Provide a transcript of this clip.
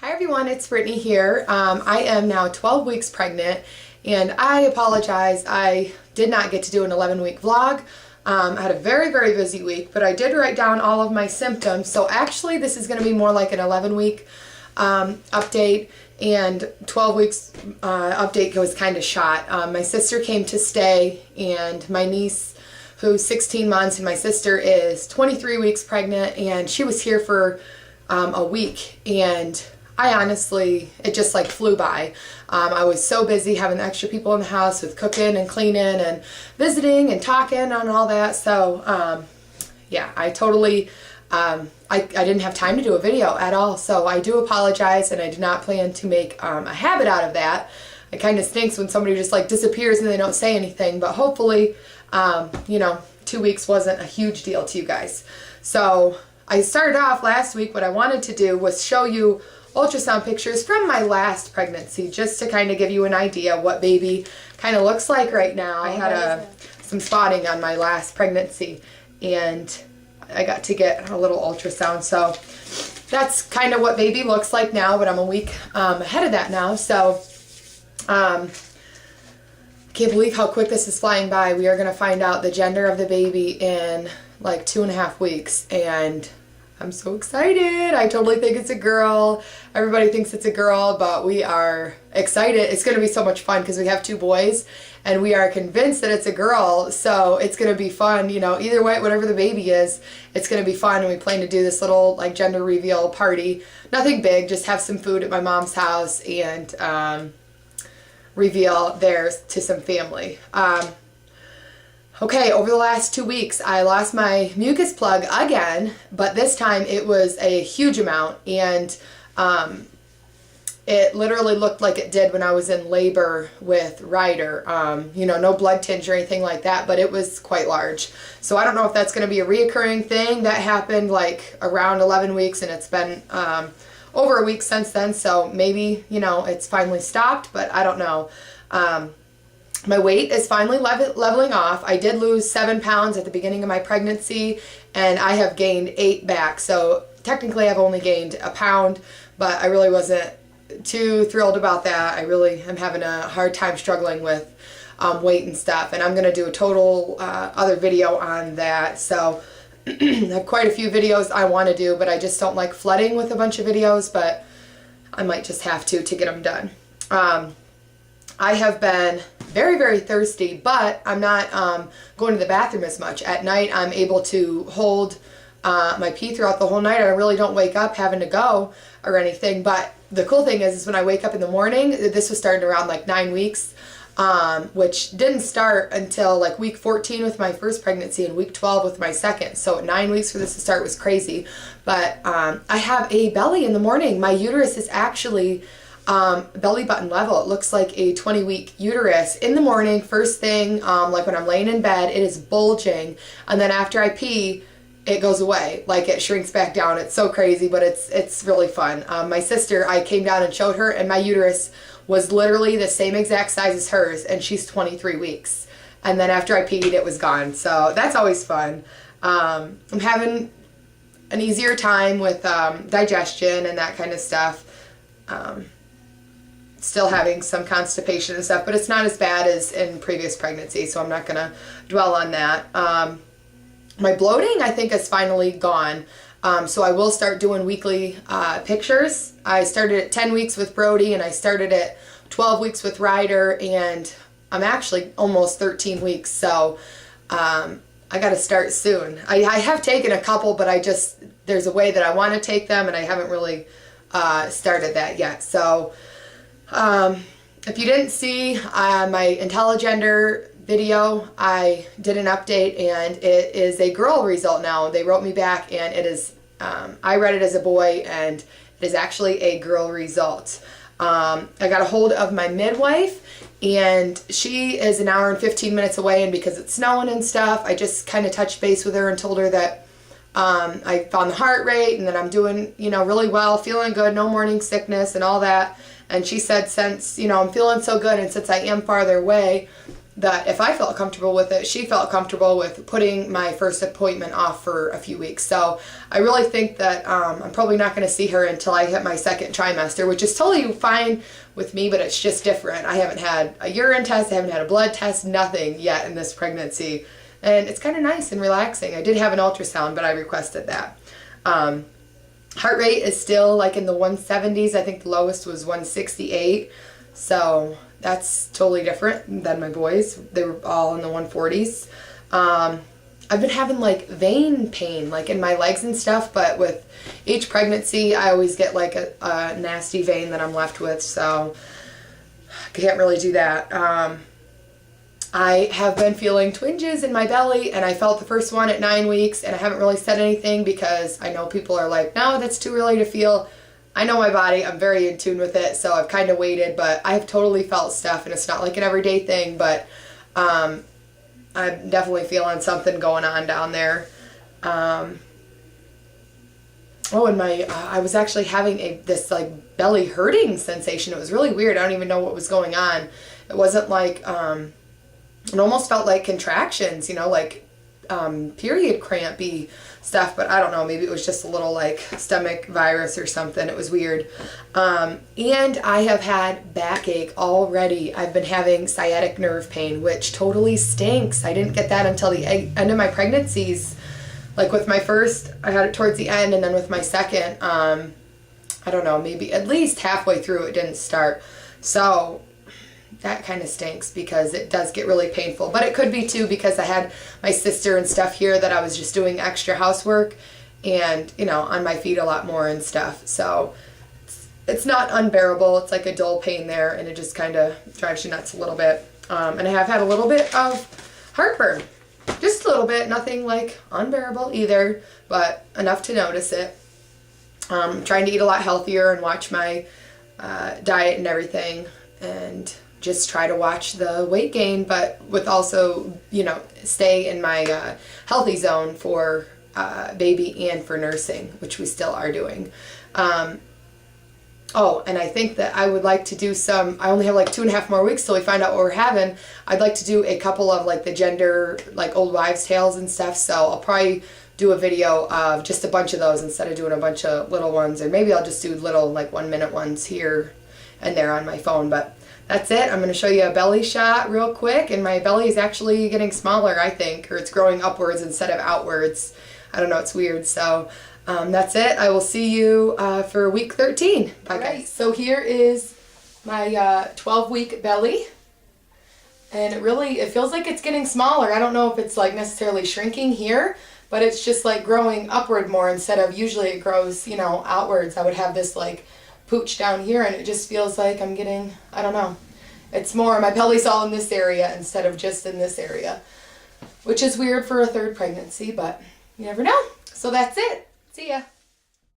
Hi everyone, it's Brittany here. I am now 12 weeks pregnant and I apologize. I did not get to do an 11-week vlog. I had a very busy week, but I did write down all of my symptoms. So actually this is going to be more like an 11-week update, and 12 weeks update was kind of shot. My sister came to stay, and my niece, who's 16 months, and my sister is 23 weeks pregnant, and she was here for a week, and I honestly, it just like flew by. I was so busy having extra people in the house with cooking and cleaning and visiting and talking and all that. So yeah, I totally, I didn't have time to do a video at all. So I do apologize, and I did not plan to make a habit out of that. It kind of stinks when somebody just like disappears and they don't say anything, but hopefully, you know, 2 weeks wasn't a huge deal to you guys. So I started off last week, what I wanted to do was show you ultrasound pictures from my last pregnancy, just to kind of give you an idea what baby kind of looks like right now. I had some spotting on my last pregnancy, and I got to get a little ultrasound, so that's kind of what baby looks like now, but I'm a week ahead of that now. So I can't believe how quick this is flying by. We are going to find out the gender of the baby in like 2.5 weeks, and I'm so excited. I totally think it's a girl. Everybody thinks it's a girl, but we are excited. It's going to be so much fun because we have 2 boys, and we are convinced that it's a girl. So it's going to be fun. You know, either way, whatever the baby is, it's going to be fun. And we plan to do this little like gender reveal party. Nothing big, just have some food at my mom's house and reveal theirs to some family. Okay, over the last 2 weeks, I lost my mucus plug again, but this time it was a huge amount, and it literally looked like it did when I was in labor with Ryder. You know, no blood tinge or anything like that, but it was quite large. So I don't know if that's going to be a reoccurring thing. That happened like around 11 weeks, and it's been over a week since then, so maybe, you know, it's finally stopped, but I don't know. My weight is finally leveling off. I did lose 7 pounds at the beginning of my pregnancy, and I have gained 8 back. So technically I've only gained a pound, but I really wasn't too thrilled about that. I really am having a hard time struggling with weight and stuff, and I'm going to do a total other video on that. So I have quite a few videos I want to do, but I just don't like flooding with a bunch of videos, but I might just have to get them done. I have been very thirsty, but I'm not going to the bathroom as much. At night, I'm able to hold my pee throughout the whole night. I really don't wake up having to go or anything. But the cool thing is when I wake up in the morning, this was starting around like 9 weeks, which didn't start until like week 14 with my first pregnancy and week 12 with my second. So 9 weeks for this to start was crazy. But I have a belly in the morning. My uterus is actually belly button level. It looks like a 20-week uterus. In the morning, first thing, like when I'm laying in bed, it is bulging, and then after I pee, it goes away. Like it shrinks back down. It's so crazy, but it's really fun. My sister, I came down and showed her, and my uterus was literally the same exact size as hers, and she's 23 weeks. And then after I peed, it was gone. So that's always fun. I'm having an easier time with digestion and that kind of stuff. Still having some constipation and stuff, but it's not as bad as in previous pregnancy, so I'm not going to dwell on that. My bloating, I think, is finally gone, so I will start doing weekly pictures. I started at 10 weeks with Brody, and I started at 12 weeks with Ryder, and I'm actually almost 13 weeks, so I got to start soon. I have taken a couple, but there's a way that I want to take them, and I haven't really started that yet. So if you didn't see my IntelliGender video, I did an update, and it is a girl result now. They wrote me back, and it is, I read it as a boy, and it is actually a girl result. I got a hold of my midwife, and she is an hour and 15 minutes away, and because it's snowing and stuff, I just kind of touched base with her and told her that I found the heart rate, and that I'm doing, you know, really well, feeling good, no morning sickness and all that. And she said, since, you know, I'm feeling so good, and since I am farther away, that if I felt comfortable with it, she felt comfortable with putting my first appointment off for a few weeks. So I really think that I'm probably not going to see her until I hit my second trimester, which is totally fine with me, but it's just different. I haven't had a urine test, I haven't had a blood test, nothing yet in this pregnancy. And it's kind of nice and relaxing. I did have an ultrasound, but I requested that. Heart rate is still like in the 170s. I think the lowest was 168. So that's totally different than my boys. They were all in the 140s. I've been having like vein pain like in my legs and stuff, but with each pregnancy I always get like a nasty vein that I'm left with, so I can't really do that. I have been feeling twinges in my belly, and I felt the first one at 9 weeks, and I haven't really said anything because I know people are like, no, that's too early to feel. I know my body, I'm very in tune with it, so I've kind of waited, but I've totally felt stuff, and it's not like an everyday thing, but I'm definitely feeling something going on down there. And I was actually having this like belly hurting sensation. It was really weird. I don't even know what was going on. It wasn't like, it almost felt like contractions, you know, like period crampy stuff, but I don't know, maybe it was just a little like stomach virus or something. It was weird. And I have had backache already. I've been having sciatic nerve pain, which totally stinks. I didn't get that until the end of my pregnancies. Like with my first, I had it towards the end, and then with my second, I don't know, maybe at least halfway through it didn't start. So that kind of stinks because it does get really painful. But it could be too because I had my sister and stuff here that I was just doing extra housework and, you know, on my feet a lot more and stuff. So it's not unbearable. It's like a dull pain there, and it just kind of drives you nuts a little bit. And I have had a little bit of heartburn. Just a little bit. Nothing like unbearable either, but enough to notice it. Trying to eat a lot healthier and watch my diet and everything, and just try to watch the weight gain, but with also, you know, stay in my healthy zone for baby and for nursing, which we still are doing. Oh, and I think that I would like to do I only have like 2.5 more weeks till we find out what we're having. I'd like to do a couple of like the gender, like old wives' tales and stuff, so I'll probably do a video of just a bunch of those instead of doing a bunch of little ones, or maybe I'll just do little like 1-minute ones here and there on my phone. But that's it. I'm going to show you a belly shot real quick, and my belly is actually getting smaller, I think, or it's growing upwards instead of outwards. I don't know, it's weird. So that's it. I will see you for week 13. Bye, guys. So here is my 12-week belly, and it feels like it's getting smaller. I don't know if it's like necessarily shrinking here, but it's just like growing upward more instead of usually it grows, you know, outwards. I would have this like pooch down here, and it just feels like I'm getting, I don't know, it's more, my belly's all in this area instead of just in this area, which is weird for a third pregnancy, but you never know. So that's it. See ya.